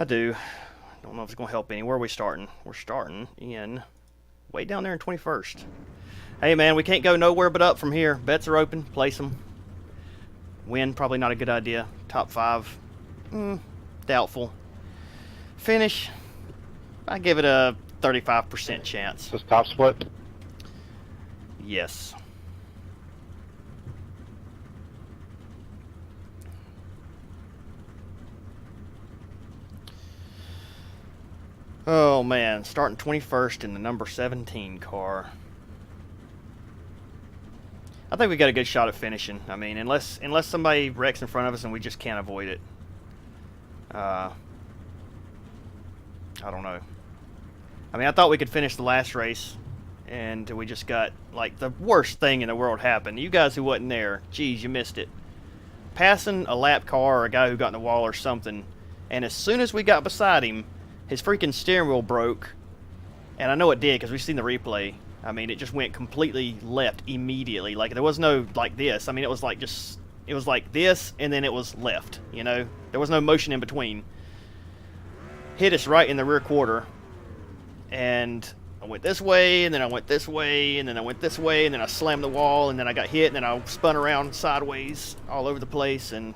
I do. Don't know if it's going to help any. Where are we starting? We're starting in way down there in 21st. Hey, man, we can't go nowhere but up from here. Bets are open. Place them. Win, probably not a good idea. Top 5, doubtful. Finish, I give it a 35% chance. This top split? Yes. Oh, man, starting 21st in the number 17 car. I think we got a good shot at finishing. I mean, unless somebody wrecks in front of us and we just can't avoid it. I don't know. I mean, I thought we could finish the last race, and we just got, like, the worst thing in the world happen. You guys who wasn't there, geez, you missed it. Passing a lap car or a guy who got in the wall or something, and as soon as we got beside him, his freaking steering wheel broke. And I know it did because we've seen the replay. I mean, it just went completely left immediately. Like, there was no, like, this. I mean, it was like just, it was like this, and then it was left, you know? There was no motion in between. Hit us right in the rear quarter. And I went this way, and then I went this way, and then I went this way, and then I slammed the wall, and then I got hit, and then I spun around sideways all over the place, and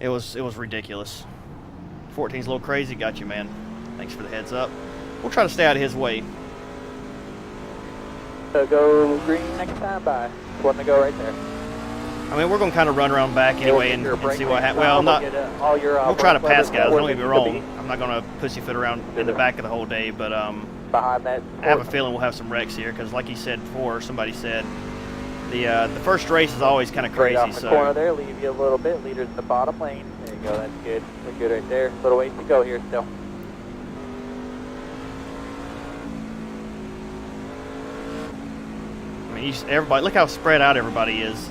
it was ridiculous. 14's a little crazy. Got you, man. Thanks for the heads up. We'll try to stay out of his way. Go green next time, bye. One to go right there. I mean, we're going to kind of run around back anyway and see what happens. Well, we'll try to pass guys, don't get me wrong. I'm not going to pussyfoot around in the back of the whole day, but behind that, I have a feeling we'll have some wrecks here because, like you said before, somebody said, the first race is always kind of crazy. Right off the corner there, leave you a little bit. Leaders in the bottom lane. There you go, that's good. We're good right there. Little ways to go here still. I mean, everybody, look how spread out everybody is.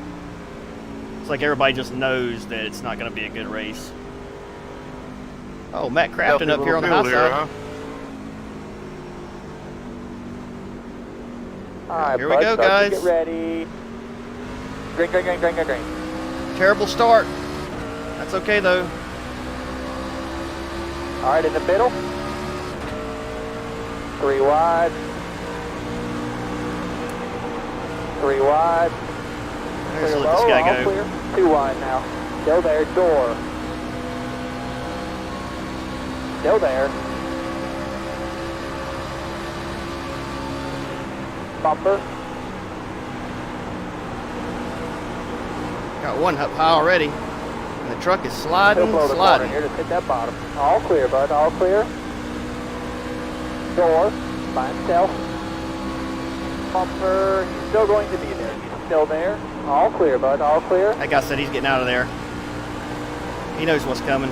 It's like everybody just knows that it's not going to be a good race. Oh, Matt Crafton up here on the high side. Huh? All right, here we go, guys. Get ready. Green. Terrible start. That's okay, though. All right, in the middle. 3 wide. 3 wide. Let's let this guy go. Clear. 2 wide now. Still there, door. Still there. Bumper. Got one up high already. And the truck is sliding. Here, just hit that bottom. All clear, bud, all clear. Door, by itself. Bumper, he's still going to be there. He's still there. All clear, bud, all clear. That guy said he's getting out of there. He knows what's coming.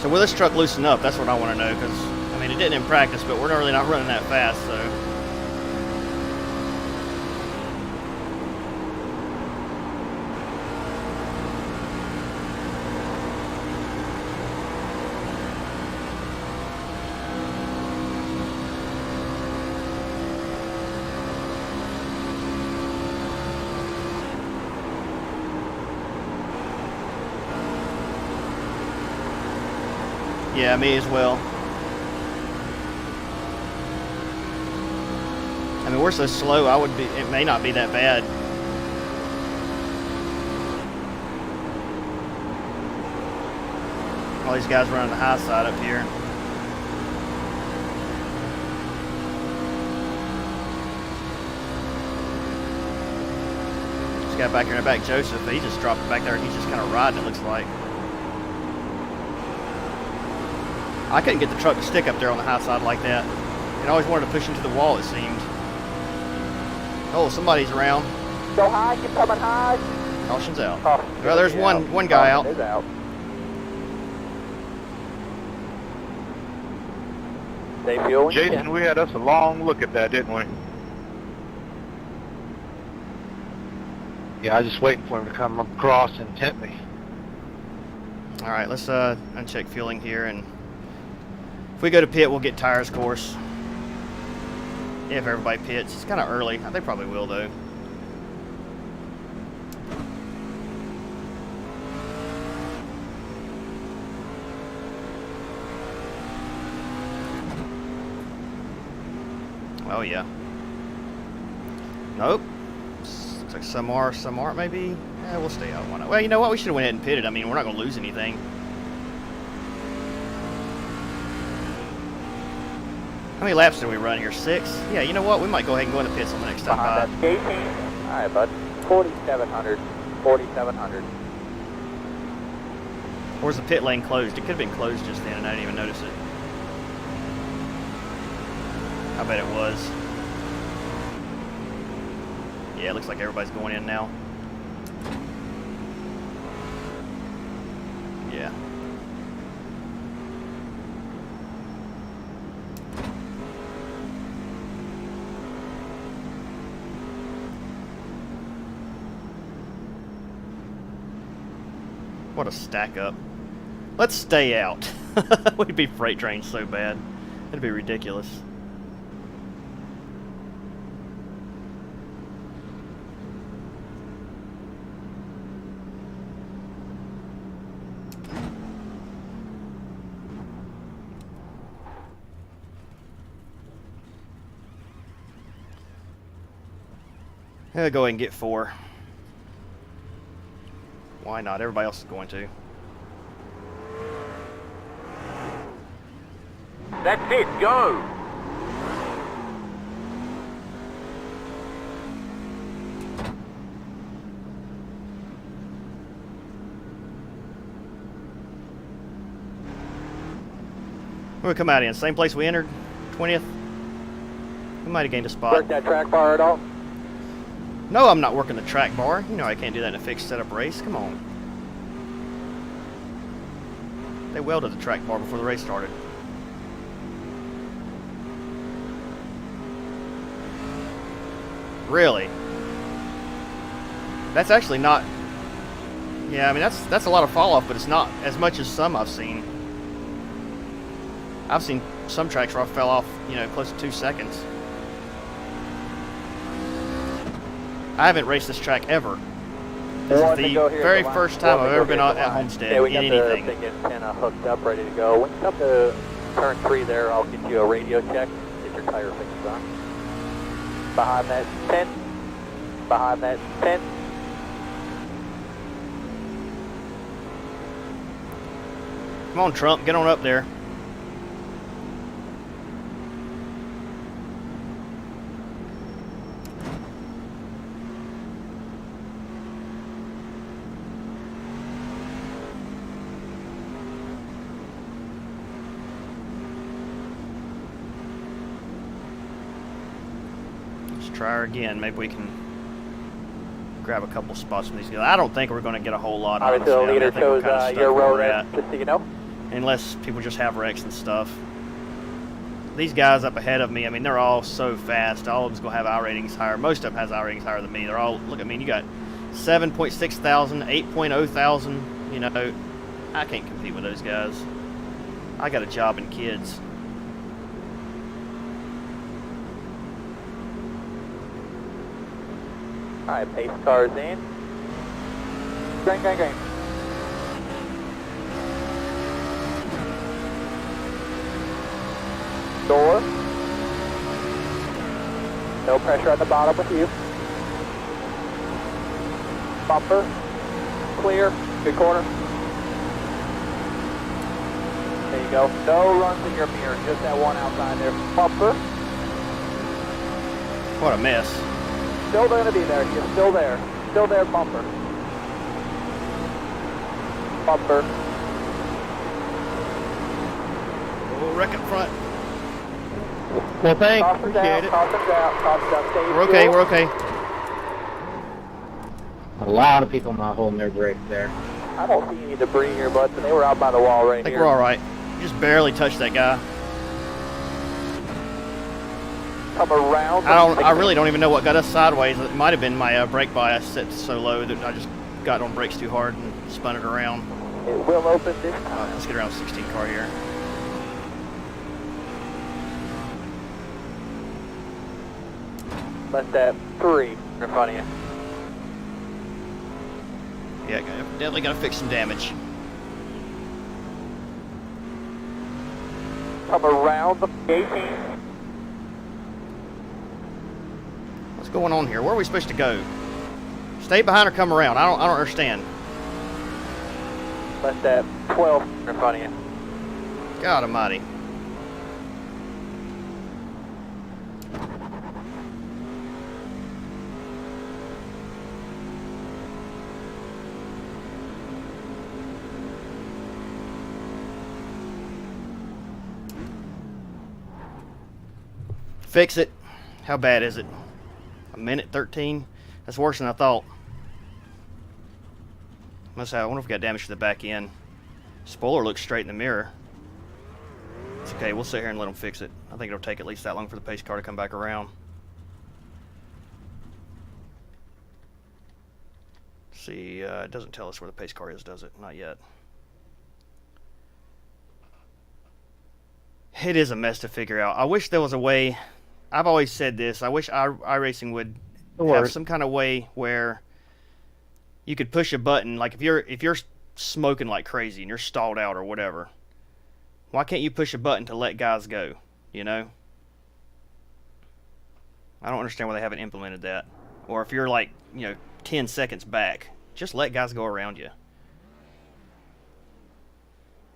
So will this truck loosen up? That's what I want to know, because, I mean, it didn't in practice, but we're really not running that fast, so. Yeah, me as well. I mean, we're so slow, it may not be that bad. All these guys running the high side up here. This guy back here in the back, Joseph, he just dropped it back there and he's just kind of riding, it looks like. I couldn't get the truck to stick up there on the high side like that. It always wanted to push into the wall, it seemed. Oh, somebody's around. Go high, keep coming high. Caution's out. Oh, well, there's one guy out. Is out. Stay fueling. Jason, we had us a long look at that, didn't we? Yeah, I was just waiting for him to come across and tempt me. All right, let's uncheck fueling here, and if we go to pit, we'll get tires, of course. If everybody pits, it's kind of early. They probably will though. Oh yeah. Nope. Looks like some aren't maybe. Yeah, we'll stay out. Why not? Well, you know what? We should have went ahead and pitted. I mean, we're not going to lose anything. How many laps did we run here? 6? Yeah, you know what? We might go ahead and go into pits on the next time by. That's 18. Alright, bud. 4,700. 4,700. Or was the pit lane closed? It could have been closed just then and I didn't even notice it. I bet it was. Yeah, it looks like everybody's going in now. Yeah. What a stack up. Let's stay out. We'd be freight trained so bad. It'd be ridiculous. I'll go ahead and get 4. Why not? Everybody else is going to. That's it, go! Where we come out in? Same place we entered? 20th? We might have gained a spot. Work that track bar at all? No, I'm not working the track bar. You know I can't do that in a fixed setup race. Come on. They welded the track bar before the race started. Really? That's actually not... Yeah, I mean, that's a lot of fall off, but it's not as much as some I've seen. I've seen some tracks where I fell off, you know, close to 2 seconds. I haven't raced this track ever. This is the very first time I've ever been at Homestead in anything. We got the big antenna hooked up, ready to go. When you come to turn 3 there, I'll get you a radio check. Get your tire fixed on. Behind that 10. Behind that 10. Come on, Trump, get on up there. Try her again. Maybe we can grab a couple spots from these guys. I don't think we're going to get a whole lot. Obviously, the leader chose your road, just so you know. Unless people just have wrecks and stuff. These guys up ahead of me, I mean, they're all so fast. All of them's going to have I ratings higher. Most of them has I ratings higher than me. They're all, look, I mean, you got 7.6 thousand, 8.0 thousand. You know, I can't compete with those guys. I got a job and kids. Alright, pace cars in. Green, green, green. Door. No pressure at the bottom with you. Bumper. Clear. Good corner. There you go. No runs in your mirror. Just that one outside there. Bumper. What a mess. Still going to be there. You're still there. Still there, bumper. Bumper. Oh, wreck up front. Well, thanks. Appreciate it. Caution's out. Caution's out. We're okay, we're okay. A lot of people not holding their brakes there. I don't see any debris here, but they were out by the wall right I think here. we're all right. Just barely touched that guy. Come around. I really don't even know what got us sideways. It might have been my brake bias set so low that I just got on brakes too hard and spun it around. It will open this time. Let's get around 16 car here. Left that 3 in front of you. Yeah, definitely gotta fix some damage. Come around the 18. What's going on here? Where are we supposed to go? Stay behind or come around? I don't understand. Left that 12 in front of you. God almighty. Fix it. How bad is it? A minute 13? That's worse than I thought. I wonder if we got damage to the back end. Spoiler looks straight in the mirror. It's okay, we'll sit here and let them fix it. I think it'll take at least that long for the pace car to come back around. See, it doesn't tell us where the pace car is, does it? Not yet. It is a mess to figure out. I wish there was a way. I've always said this. I wish iRacing would have some kind of way where you could push a button. Like if you're smoking like crazy and you're stalled out or whatever, why can't you push a button to let guys go? You know? I don't understand why they haven't implemented that. Or if you're like 10 seconds back, just let guys go around you.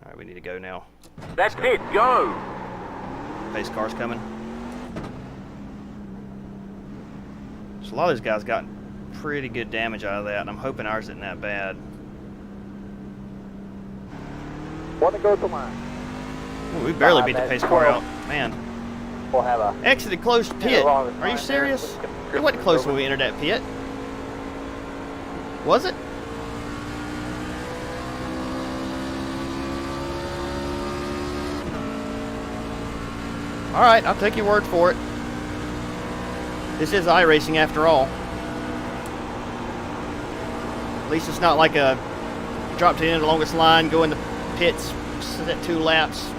All right, we need to go now. That's it, go! Pace car's coming. So a lot of those guys got pretty good damage out of that, and I'm hoping ours isn't that bad. Want to go to line? Ooh, we barely beat the pace car out. Man. We'll have a Exited closed pit. Are you serious? It wasn't close when we entered that pit. Was it? Alright, I'll take your word for it. This is iRacing after all. At least it's not like a drop to the end of the longest line, go in the pits, set 2 laps.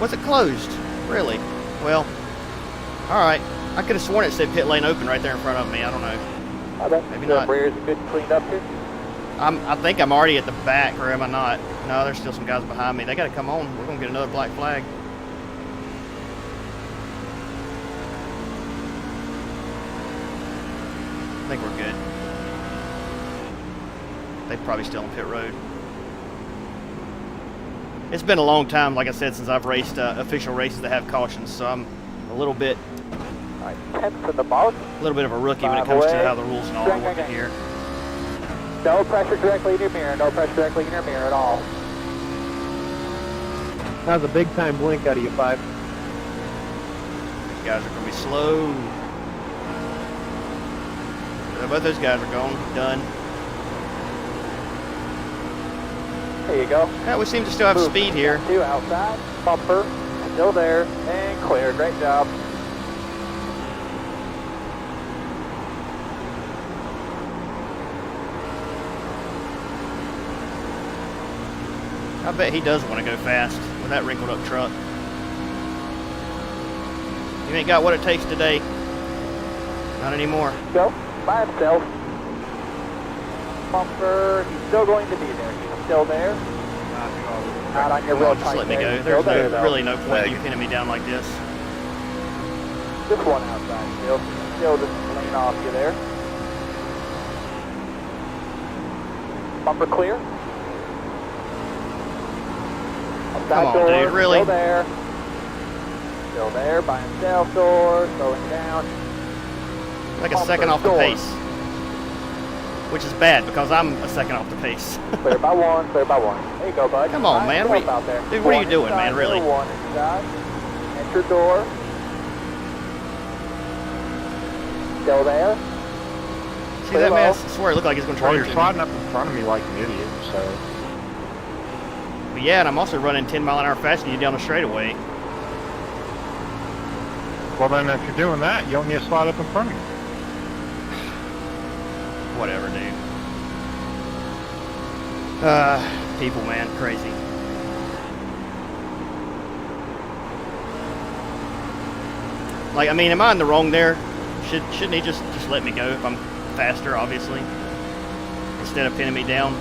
Was it closed? Really? Well, alright. I could have sworn it said pit lane open right there in front of me. I don't know. Maybe not. The rear is good cleaned up here. I think I'm already at the back, or am I not? No, there's still some guys behind me. They got to come on. We're going to get another black flag. I think we're good. They're probably still on pit road. It's been a long time, like I said, since I've raced official races that have cautions, so I'm a little bit, All right, 10th in the box. a little bit of a rookie when it comes to how the rules and all are working here. No pressure directly in your mirror. No pressure directly in your mirror at all. That was a big time blink out of you, 5. These guys are going to be slow. Both those guys are gone. Done. There you go. Yeah, we seem to still have speed here. 2 outside. Bumper. Still there. And clear. Great job. I bet he does want to go fast with that wrinkled up truck. You ain't got what it takes today. Not anymore. Go. By himself. Bumper. He's still going to be there. He's still there. Not on your Come on, real just tight let me there. go. He's still There's there, really no point in you pinning me down like this. Just one outside still. Still just lean off you there. Bumper clear. Come on, dude, really? Still there. Still there by himself, door, slowing down. Like a second off the pace. Which is bad because I'm a second off the pace. Clear by 1, clear by 1. There you go, bud. Come on, man. What out there. Dude, what are you doing, inside, man, really? 1 inside. Enter door. Still there. See that, man? I swear it looked like he's going to try Well, to you're sliding up in front of me like an idiot, so... But yeah, and I'm also running 10 mile an hour faster than you down the straightaway. Well, then if you're doing that, you don't need to slide up in front of me. Whatever, dude. people, man, crazy. Like, I mean, am I in the wrong there? Shouldn't he just let me go if I'm faster, obviously, instead of pinning me down?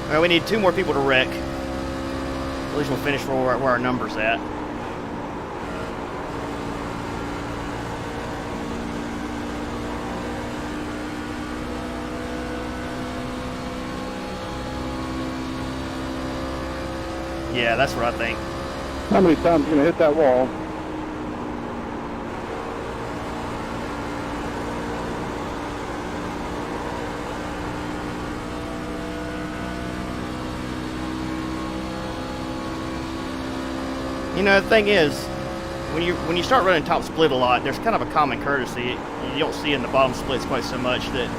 Well, we need 2 more people to wreck. At least we'll finish where our number's at. Yeah, that's what I think. How many times are you going to hit that wall? You know, the thing is, when you start running top split a lot, there's kind of a common courtesy you don't see in the bottom splits quite so much, that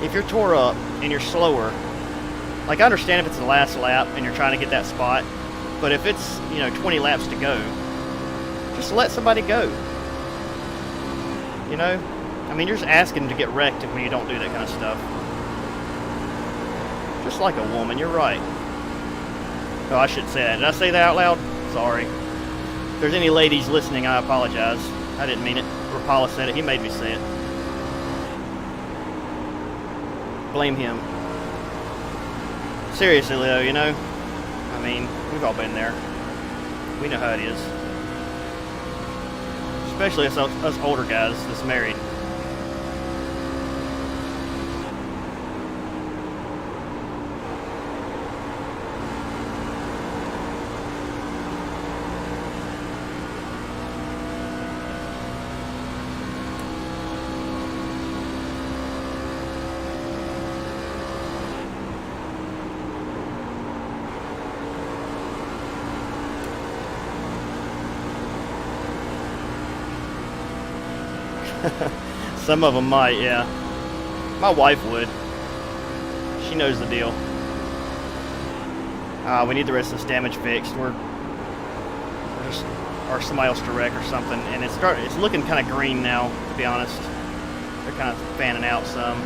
if you're tore up and you're slower, like, I understand if it's the last lap and you're trying to get that spot, but if it's, 20 laps to go, just let somebody go. You know? I mean, you're just asking to get wrecked when you don't do that kind of stuff. Just like a woman, you're right. Oh, I shouldn't say that. Did I say that out loud? Sorry. If there's any ladies listening, I apologize. I didn't mean it. Rapala said it. He made me say it. Blame him. Seriously, though, I mean, we've all been there. We know how it is. Especially us older guys that's married. Some of them might, yeah. My wife would. She knows the deal. We need the rest of this damage fixed. We're just, or somebody else to wreck or something, and it's looking kind of green now, to be honest. They're kind of fanning out some.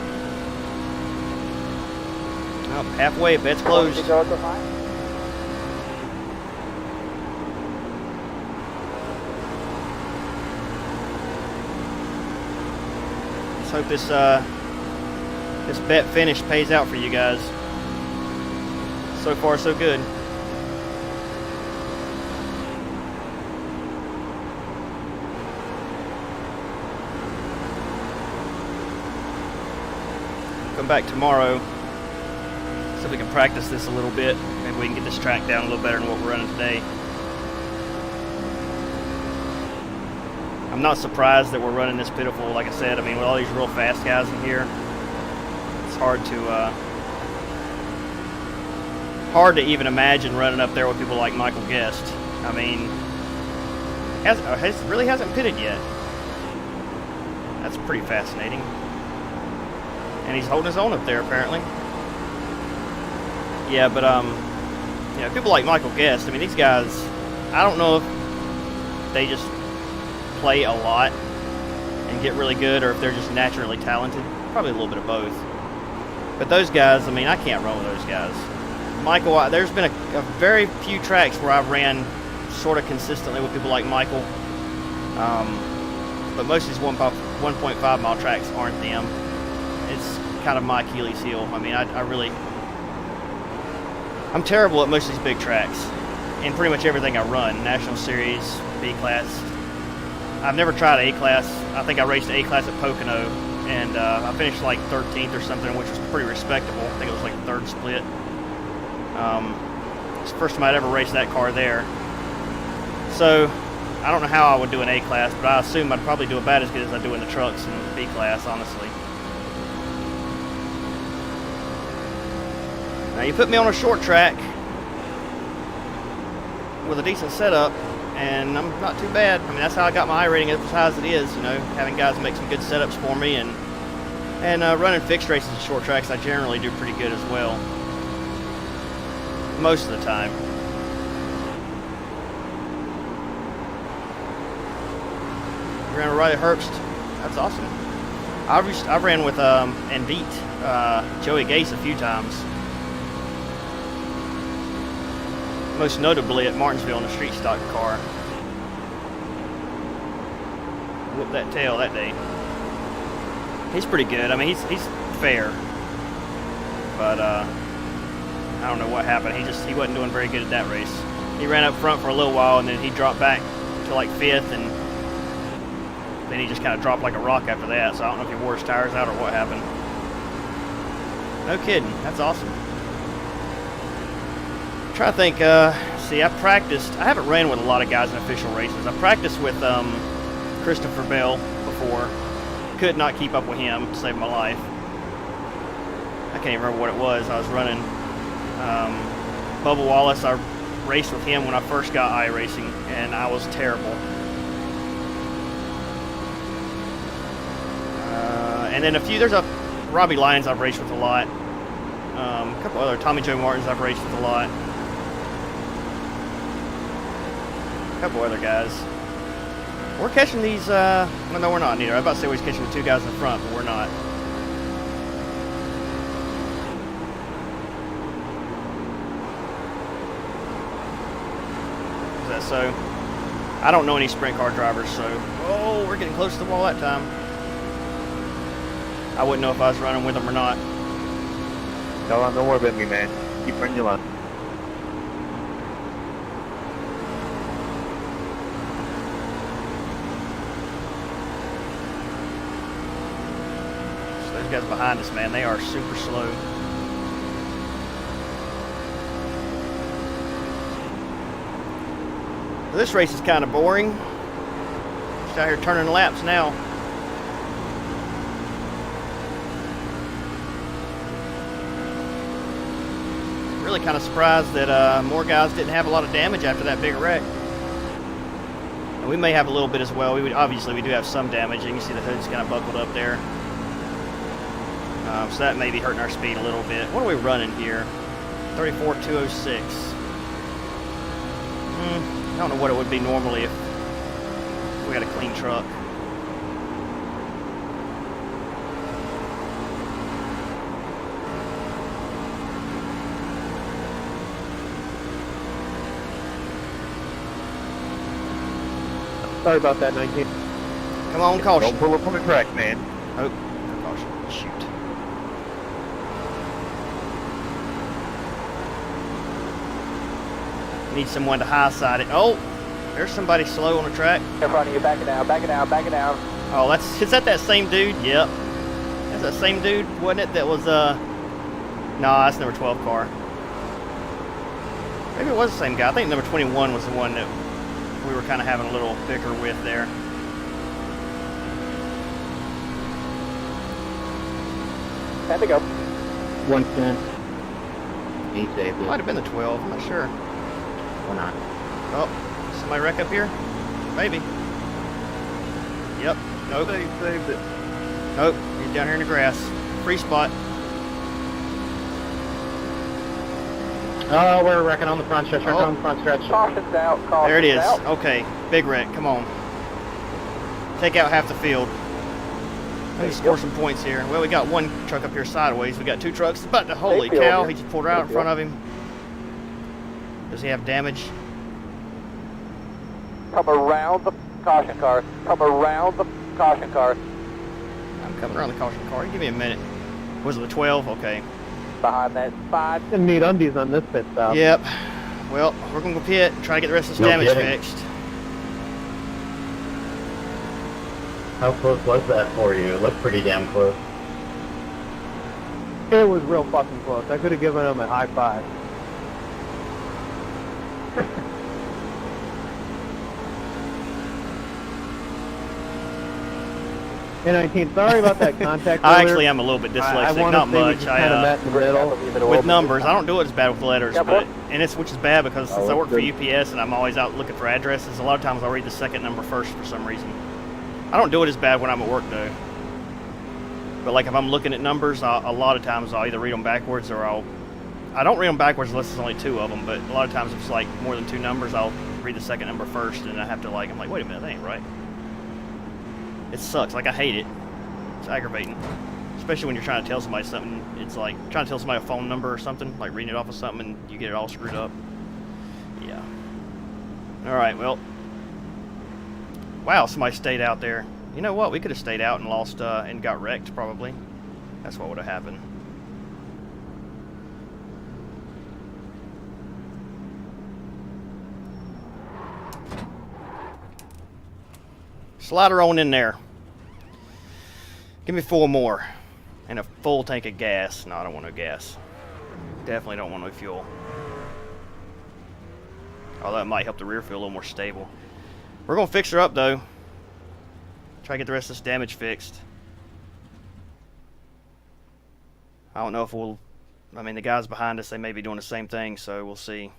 Oh, halfway, bet's closed. Hope this bet finish pays out for you guys. So far, so good. Come back tomorrow, so we can practice this a little bit. Maybe we can get this track down a little better than what we're running today. I'm not surprised that we're running this pitiful, like I said. I mean, with all these real fast guys in here, it's hard to even imagine running up there with people like Michael Guest. I mean, really hasn't pitted yet. That's pretty fascinating. And he's holding his own up there, apparently. Yeah, but people like Michael Guest, I mean, these guys, I don't know if they just play a lot and get really good, or if they're just naturally talented. Probably a little bit of both. But those guys, I mean, I can't run with those guys. Michael, there's been a very few tracks where I've ran sort of consistently with people like Michael. But most of these 1.5 mile tracks aren't them. It's kind of my Achilles heel. I mean, I'm terrible at most of these big tracks. In pretty much everything I run. National Series, B class. I've never tried A-class. I think I raced A-class at Pocono, and I finished like 13th or something, which was pretty respectable. I think it was like the third split. It's the first time I'd ever raced that car there. So, I don't know how I would do an A-class, but I assume I'd probably do about as good as I do in the trucks in B-class, honestly. Now, you put me on a short track with a decent setup, and I'm not too bad. I mean, that's how I got my I rating as high as it is, having guys make some good setups for me and And running fixed races and short tracks, I generally do pretty good as well. Most of the time. You ran a ride at Herbst? That's awesome. I ran with and beat Joey Gase a few times. Most notably at Martinsville in a street stock car. Whooped that tail that day. He's pretty good. I mean, he's fair, but I don't know what happened. He wasn't doing very good at that race. He ran up front for a little while, and then he dropped back to like 5th, and then he just kind of dropped like a rock after that. So I don't know if he wore his tires out or what happened. No kidding. That's awesome. I'm trying to think. See, I haven't ran with a lot of guys in official races. I practiced with Christopher Bell before. Could not keep up with him to save my life. I can't even remember what it was. I was running Bubba Wallace. I raced with him when I first got Iracing, and I was terrible. And then there's a Robbie Lyons I've raced with a lot. A couple other Tommy Joe Martins I've raced with a lot. A couple other guys. We're catching these, well, no, we're not neither. I was about to say we're catching the two guys in the front, but we're not. Is that so? I don't know any sprint car drivers, so... Oh, we're getting close to the wall that time. I wouldn't know if I was running with them or not. Don't worry about me, man. Keep running your line. Those guys behind us, man, they are super slow. So this race is kind of boring. Just out here turning laps now. Really kind of surprised that more guys didn't have a lot of damage after that big wreck. And we may have a little bit as well. Obviously we do have some damage. You can see the hood's kind of buckled up there. So that may be hurting our speed a little bit. What are we running here? 34,206. I don't know what it would be normally if we had a clean truck. Sorry about that, 19. Come on, caution. Don't pull up on the track, man. Oh, caution. Shoot. Need someone to high side it. Oh, there's somebody slow on the track. In front of you, back it down, back it down, back it down. Oh, is that same dude? Yep. That's that same dude, wasn't it? That was, no, that's number 12 car. Maybe it was the same guy. I think number 21 was the one that we were kind of having a little bicker with there. Time to go. 110. He saved it. Might have been the 12, I'm not sure. Why not? Oh, somebody wreck up here? Maybe. Yep. Nope. He saved it. Nope. He's down here in the grass. Free spot. Oh, we're wrecking on the front stretch. We're Oh. on the front stretch. Caution's out, caution's There it is. out. Okay. Big wreck. Come on. Take out half the field. Let me score some points here. Well, we got one truck up here sideways. We got two trucks. But holy field cow, here. he just pulled right out in front of him. Does he have damage? Come around the caution car. Come around the caution car. I'm coming around the caution car. Give me a minute. Was it the 12? Okay. Behind that spot. Didn't need undies on this pit stop. Yep. Well, we're going to go pit and try to get the rest of this No damage kidding. fixed. How close was that for you? It looked pretty damn close. It was real fucking close. I could have given him a high five. N19, sorry about that contact. I earlier. actually am a little bit I dyslexic, wanna not say we much. just kind of met in the middle. With numbers, I don't do it as bad with letters, Yeah, but boy. which is bad because since I Oh, work for good. UPS and I'm always out looking for addresses, a lot of times I'll read the second number first for some reason. I don't do it as bad when I'm at work though. But like if I'm looking at numbers, a lot of times I'll either read them backwards or I don't read them backwards unless there's only 2 of them. But a lot of times if it's like more than 2 numbers, I'll read the second number first, and I have to I'm like, wait a minute, that ain't right. It sucks. Like I hate it. It's aggravating, especially when you're trying to tell somebody something. It's like trying to tell somebody a phone number or something, like reading it off of something, and you get it all screwed up. Yeah. All right. Well. Wow, somebody stayed out there. You know what? We could have stayed out and lost and got wrecked, probably. That's what would have happened. Slide her on in there. Give me 4 more. And a full tank of gas. No, I don't want no gas. Definitely don't want no fuel. Although that might help the rear feel a little more stable. We're going to fix her up, though. Try to get the rest of this damage fixed. I don't know if we'll... I mean, the guys behind us, they may be doing the same thing, so we'll see.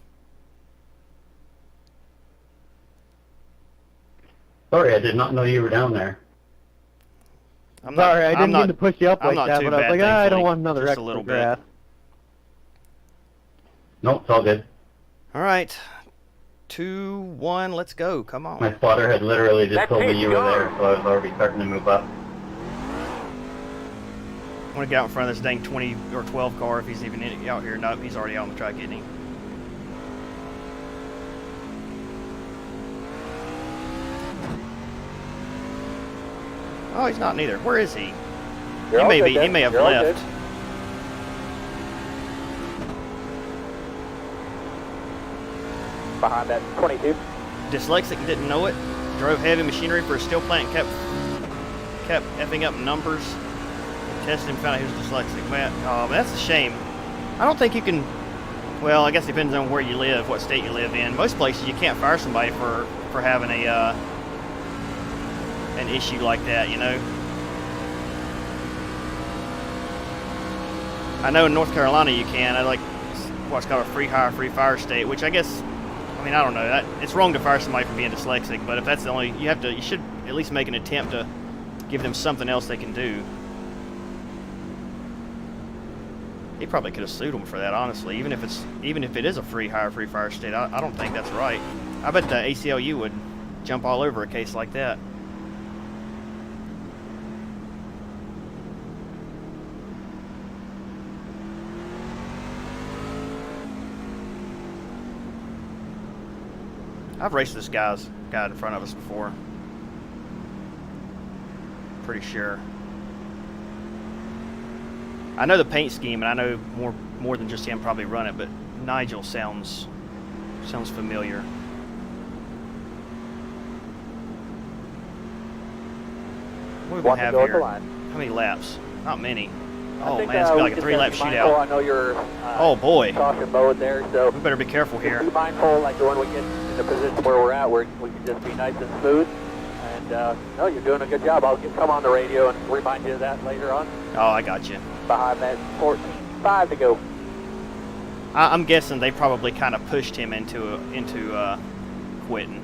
Sorry, I did not know you were down there. Sorry, I didn't mean to push you up like that, but I was like, I don't want another extra extra grass. Nope, it's all good. All right. 2, 1, let's go. Come on. My spotter had literally just told me you were there, so I was already starting to move up. I want to get out in front of this dang 20 or 12 car if he's even out here. Nope, he's already out on the track, isn't he? Oh, he's not neither. Where is he? He may have left. Behind that 22. Dyslexic didn't know it. Drove heavy machinery for a steel plant and kept effing up numbers. Tested and found out he was dyslexic. Man, oh, that's a shame. I don't think you can. Well, I guess it depends on where you live, what state you live in. Most places you can't fire somebody for having an issue like that, you know. I know in North Carolina you can. I like what's called a free hire, free fire state, which I guess, I mean, I don't know. It's wrong to fire somebody for being dyslexic, but if that's the only, you should at least make an attempt to give them something else they can do. He probably could have sued him for that, honestly. Even if it is a free hire, free fire state, I don't think that's right. I bet the ACLU would jump all over a case like that. I've raced this guy in front of us before. Pretty sure. I know the paint scheme, and I know more than just him probably run it, but Nigel sounds familiar. What do we have here? How many laps? Not many. Oh man, it's gonna be like a 3-lap shootout. I know you're oh boy. caution mode there, so we better be careful here. Be mindful, like when we get in the position where we're at, where we can just be nice and smooth. And no, you're doing a good job. I'll come on the radio and remind you of that later on. Oh, I got you. Behind that 14.5 to go. I'm guessing they probably kind of pushed him into quitting.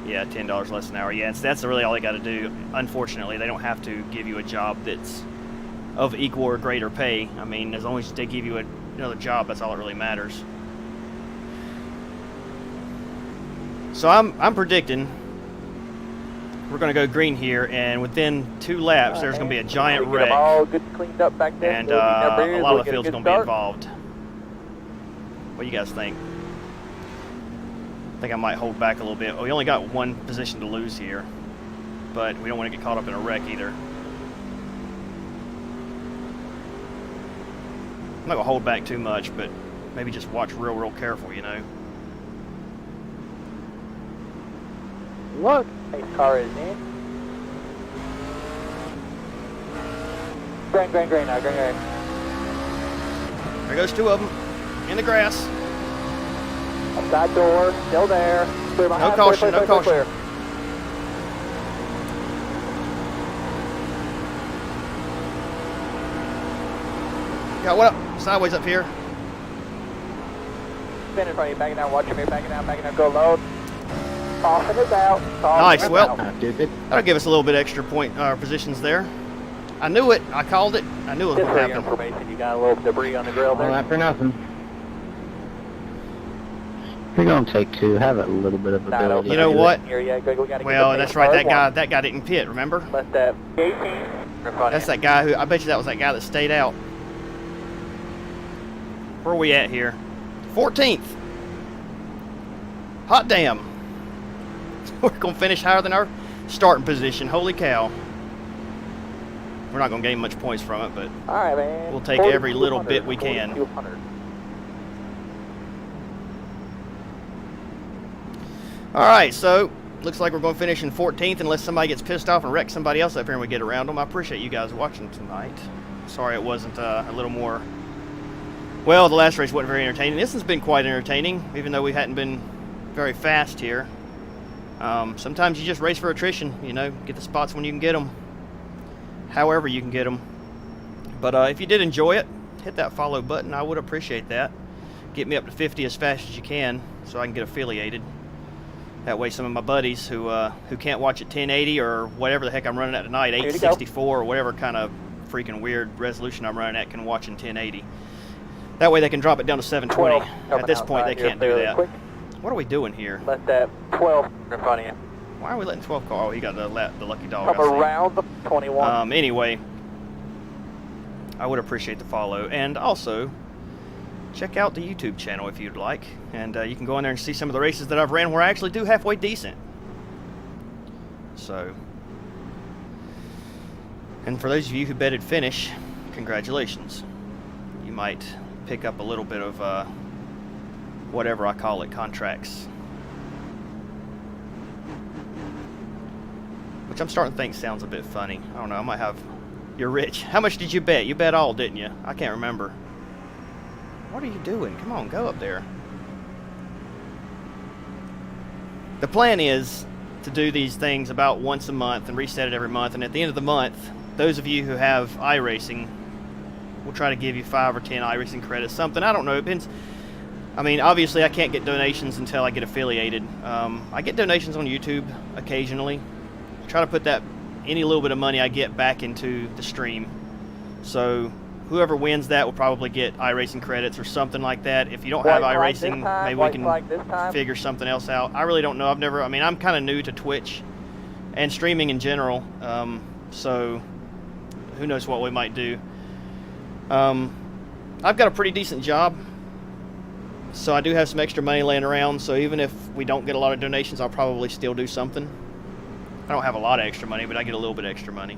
Yeah, $10 less an hour. Yeah, that's really all they got to do. Unfortunately, they don't have to give you a job that's of equal or greater pay. I mean, as long as they give you another job, that's all that really matters. So I'm predicting we're going to go green here, and within 2 laps, there's going to be a giant wreck, all good cleaned up back there, and a lot of the field's going to be involved. What do you guys think? I think I might hold back a little bit. We only got 1 position to lose here, but we don't want to get caught up in a wreck either. I'm not going to hold back too much, but maybe just watch real careful, you know. Look, nice car is in. Green now, green. There goes 2 of them in the grass. Side door, still there. Clear behind, no caution, clear, no caution. Clear. Got one up, sideways up here. Spin in front of you, backing down, watch your mirror, backing down, go low. Soften is out. Nice, well, out. that'll give us a little bit extra point positions there. I knew it. I called it. I knew it was Just going for to your happen. information, you got a little debris on the grill All there. that for nothing. If you're going to take two, have a little bit of Not ability. open You know to what? it here yet. We gotta Well, get the that's pace right. car That guy didn't pit, remember? one. Let that 18 in front of That's you. that guy who, I bet you that was that guy that stayed out. Where are we at here? 14th. Hot damn. We're going to finish higher than our starting position. Holy cow. We're not going to gain much points from it, but All right, man. we'll take every little bit we can. 4,200. Alright, so looks like we're going to finish in 14th unless somebody gets pissed off and wrecks somebody else up here and we get around them. I appreciate you guys watching tonight. Sorry it wasn't a little more... Well, the last race wasn't very entertaining. This has been quite entertaining, even though we hadn't been very fast here. Sometimes you just race for attrition, you know, get the spots when you can get them. However you can get them. But if you did enjoy it, hit that follow button. I would appreciate that. Get me up to 50 as fast as you can so I can get affiliated. That way some of my buddies who can't watch at 1080 or whatever the heck I'm running at tonight, 864 or whatever kind of freaking weird resolution I'm running at, can watch in 1080. That way they can drop it down to 720. At this point they can't do that. What are we doing here? Let that 12 in front of you. Why are we letting 12 call? Oh, he got the lucky dog. Come around the 21. Anyway, I would appreciate the follow. And also, check out the YouTube channel if you'd like. And you can go in there and see some of the races that I've ran where I actually do halfway decent. So, and for those of you who betted finish, congratulations. You might pick up a little bit of whatever I call it, contracts. Which I'm starting to think sounds a bit funny. I don't know, I might have... You're rich. How much did you bet? You bet all, didn't you? I can't remember. What are you doing? Come on, go up there. The plan is to do these things about once a month and reset it every month. And at the end of the month, those of you who have iRacing, we'll try to give you 5 or 10 iRacing credits. Something, I don't know, it depends. I mean, obviously I can't get donations until I get affiliated. I get donations on YouTube occasionally. Try to put that any little bit of money I get back into the stream. So whoever wins that will probably get iRacing credits or something like that. If you don't have iRacing, maybe we can figure something else out. I really don't know. I'm kind of new to Twitch and streaming in general. So who knows what we might do. I've got a pretty decent job. So I do have some extra money laying around. So even if we don't get a lot of donations, I'll probably still do something. I don't have a lot of extra money, but I get a little bit extra money.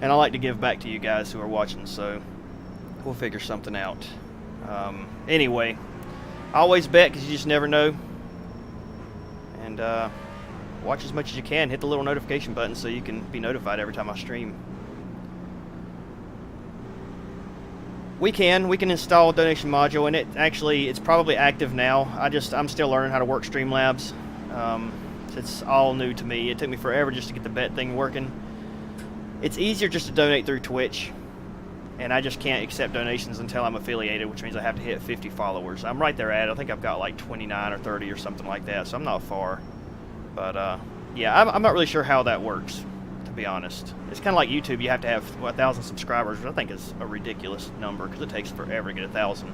And I like to give back to you guys who are watching, so we'll figure something out. Anyway, always bet, because you just never know. And watch as much as you can. Hit the little notification button so you can be notified every time I stream. We can install a donation module, and it's probably active now. I'm still learning how to work Streamlabs. It's all new to me. It took me forever just to get the bet thing working. It's easier just to donate through Twitch, and I just can't accept donations until I'm affiliated, which means I have to hit 50 followers. I'm right there at it. I think I've got like 29 or 30 or something like that, so I'm not far. But yeah, I'm not really sure how that works, to be honest. It's kind of like YouTube. You have to have 1,000 subscribers, which I think is a ridiculous number because it takes forever to get 1,000.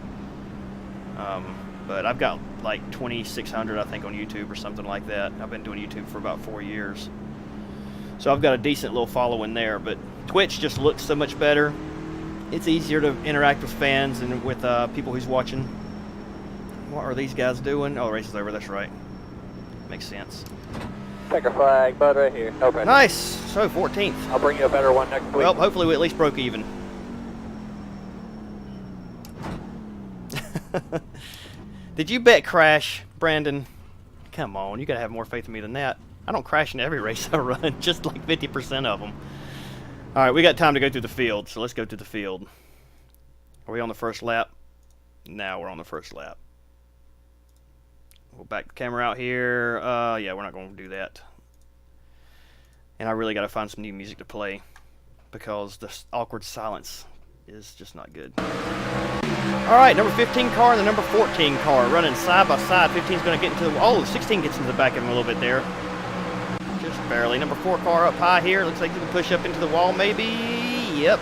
But I've got like 2,600, I think, on YouTube or something like that. I've been doing YouTube for about 4 years. So I've got a decent little following there, but Twitch just looks so much better. It's easier to interact with fans and with people who's watching. What are these guys doing? Oh, the race is over, that's right. Makes sense. Checker flag, bud, right here. No pressure. Nice! So, 14th. I'll bring you a better one next week. Well, hopefully we at least broke even. Did you bet crash, Brandon? Come on, you gotta have more faith in me than that. I don't crash in every race I run, just like 50% of them. Alright, we got time to go through the field, so let's go to the field. Are we on the first lap? Now we're on the first lap. We'll back the camera out here. Yeah, we're not going to do that. And I really got to find some new music to play because the awkward silence is just not good. Alright, number 15 car and the number 14 car running side by side. 15 is going to get into the... Oh, 16 gets into the back of him a little bit there. Just barely. Number 4 car up high here. Looks like he can push up into the wall maybe. Yep.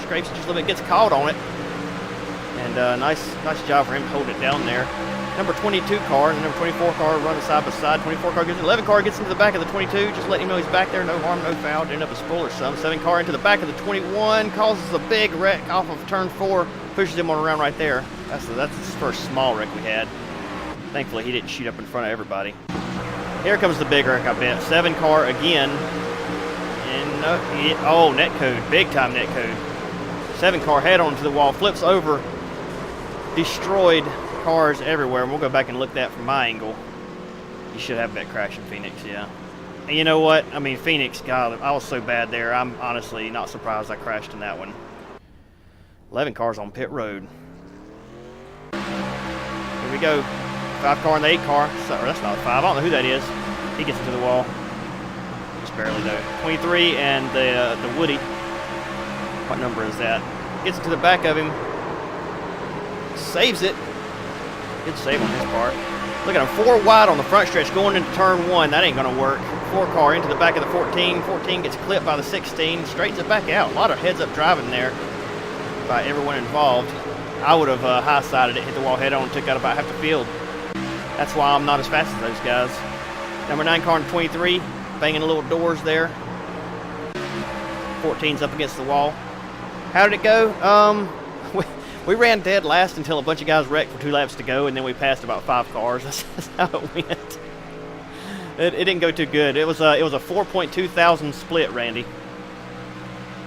Scrapes it just a little bit, gets caught on it. And nice job for him to hold it down there. Number 22 car and the number 24 car running side by side. 24 car gets 11 car gets into the back of the 22, just letting him know he's back there. No harm, no foul. Didn't end up a spoil or something. 7 car into the back of the 21, causes a big wreck off of turn 4, pushes him on around right there. That's his first small wreck we had. Thankfully, he didn't shoot up in front of everybody. Here comes the big wreck, I bet. 7 car again. And oh, netcode, big time netcode. 7 car head on to the wall, flips over, destroyed cars everywhere. And we'll go back and look at that from my angle. You should have that crash in Phoenix, yeah. And you know what? I mean, Phoenix, God, I was so bad there. I'm honestly not surprised I crashed in that one. 11 cars on pit road. Here we go. 5 car and the 8 car. So, that's not 5. I don't know who that is. He gets into the wall. Just barely though. 23 and the Woody. What number is that? Gets into the back of him. Saves it. Good save on his part. Look at him. 4 wide on the front stretch going into turn 1. That ain't going to work. 4 car into the back of the 14. 14 gets clipped by the 16. Straightens it back out. A lot of heads-up driving there by everyone involved. I would have high-sided it, hit the wall head-on, took out about half the field. That's why I'm not as fast as those guys. Number 9 car and 23, banging the little doors there. 14's up against the wall. How did it go? We ran dead last until a bunch of guys wrecked for 2 laps to go, and then we passed about 5 cars. That's how it went. It didn't go too good. It was a 4.2 thousand split, Randy.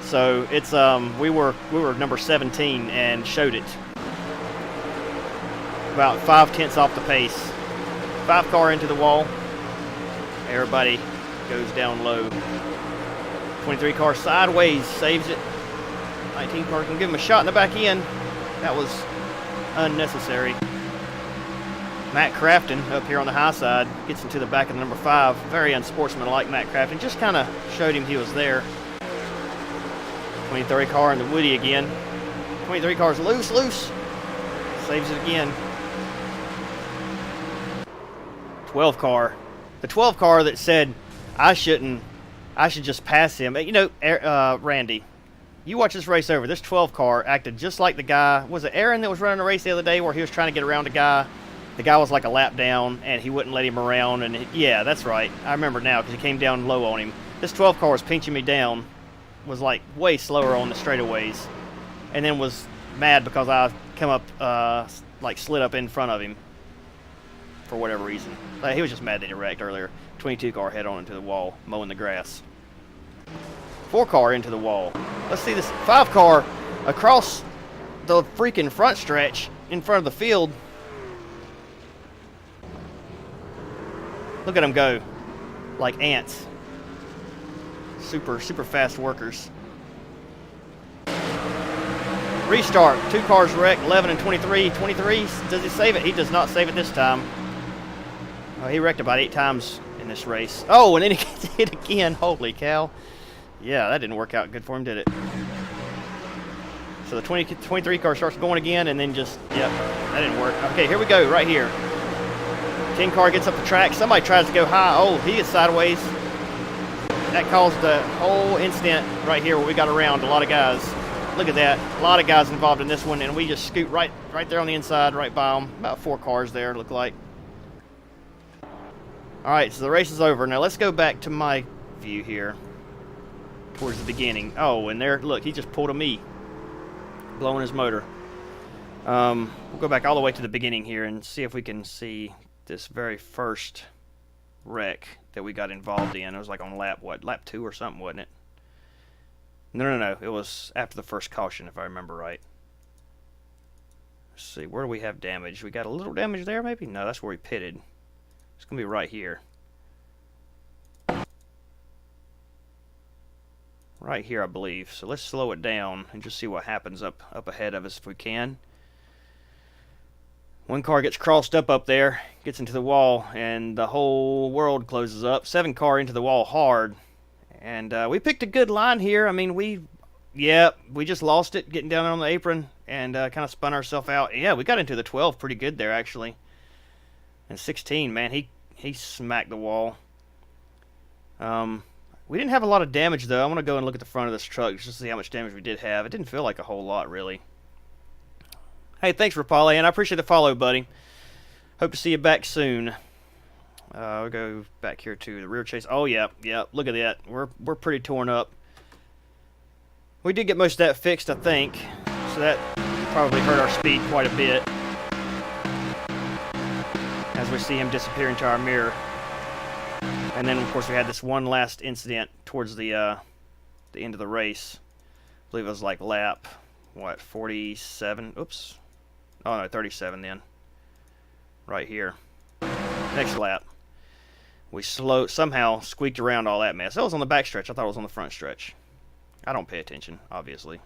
So it's we were number 17 and showed it. About 5/10 off the pace. 5 car into the wall. Everybody goes down low. 23 car sideways, saves it. 19 car can give him a shot in the back end. That was unnecessary. Matt Crafton up here on the high side gets into the back of the number 5. Very unsportsmanlike Matt Crafton. Just kind of showed him he was there. 23 car and the Woody again. 23 car's loose. Saves it again. 12 car. The 12 car that said I should just pass him. You know, Randy, you watch this race over. This 12 car acted just like the guy. Was it Aaron that was running a race the other day where he was trying to get around a guy? The guy was like a lap down and he wouldn't let him around. And yeah, that's right. I remember now because he came down low on him. This 12 car was pinching me down. Was like way slower on the straightaways. And then was mad because I come up, like slid up in front of him. For whatever reason. Like, he was just mad that he wrecked earlier. 22 car head on into the wall, mowing the grass. 4 car into the wall. Let's see this. 5 car across the freaking front stretch in front of the field. Look at them go. Like ants. Super fast workers. Restart. 2 cars wrecked. 11 and 23. 23, does he save it? He does not save it this time. Oh, he wrecked about 8 times in this race. Oh, and then he gets hit again. Holy cow. Yeah, that didn't work out good for him, did it? So the 23 car starts going again, and then just, yep, that didn't work. Okay, here we go, right here. 10 car gets up the track. Somebody tries to go high. Oh, he gets sideways. That caused the whole incident right here where we got around a lot of guys. Look at that. A lot of guys involved in this one, and we just scoot right there on the inside, right by them. About 4 cars there, look like. All right, so the race is over. Now let's go back to my view here towards the beginning. Oh, and there, look, he just pulled a me, blowing his motor. We'll go back all the way to the beginning here and see if we can see this very first wreck that we got involved in. It was like on lap 2 or something, wasn't it? No. It was after the first caution, if I remember right. Let's see, where do we have damage? We got a little damage there, maybe? No, that's where we pitted. It's going to be right here. Right here, I believe. So let's slow it down and just see what happens up ahead of us if we can. 1 car gets crossed up there, gets into the wall, and the whole world closes up. 7 car into the wall hard. And we picked a good line here. I mean, we just lost it getting down on the apron and kind of spun ourselves out. Yeah, we got into the 12 pretty good there, actually. And 16, man, he smacked the wall. We didn't have a lot of damage, though. I want to go and look at the front of this truck just to see how much damage we did have. It didn't feel like a whole lot, really. Hey, thanks, Rapale, and I appreciate the follow, buddy. Hope to see you back soon. We'll go back here to the rear chase. Oh, yeah, look at that. We're pretty torn up. We did get most of that fixed, I think. So that probably hurt our speed quite a bit. As we see him disappear into our mirror. And then, of course, we had this one last incident towards the end of the race. I believe it was like lap, what, 47? Oops. Oh, no, 37 then. Right here. Next lap. We somehow squeaked around all that mess. That was on the back stretch. I thought it was on the front stretch. I don't pay attention, obviously.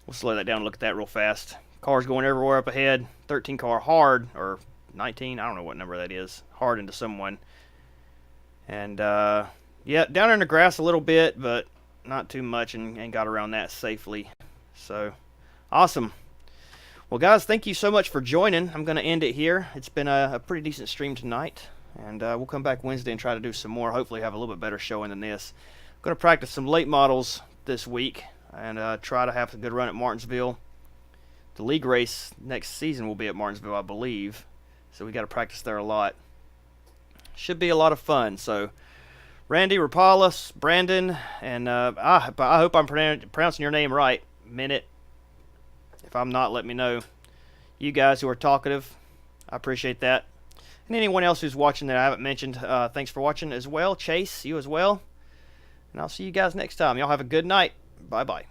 We'll slow that down and look at that real fast. Cars going everywhere up ahead. 13 car hard, or 19, I don't know what number that is. Hard into someone. And, yeah, down in the grass a little bit, but not too much, and got around that safely. So, awesome. Well, guys, thank you so much for joining. I'm going to end it here. It's been a pretty decent stream tonight. And we'll come back Wednesday and try to do some more. Hopefully have a little bit better showing than this. I'm going to practice some late models this week and try to have a good run at Martinsville. The league race next season will be at Martinsville, I believe. So we got to practice there a lot. Should be a lot of fun. So Randy, Rapalis, Brandon, and I hope I'm pronouncing your name right. Minute. If I'm not, let me know. You guys who are talkative, I appreciate that. And anyone else who's watching that I haven't mentioned, thanks for watching as well. Chase, you as well. And I'll see you guys next time. Y'all have a good night. Bye-bye.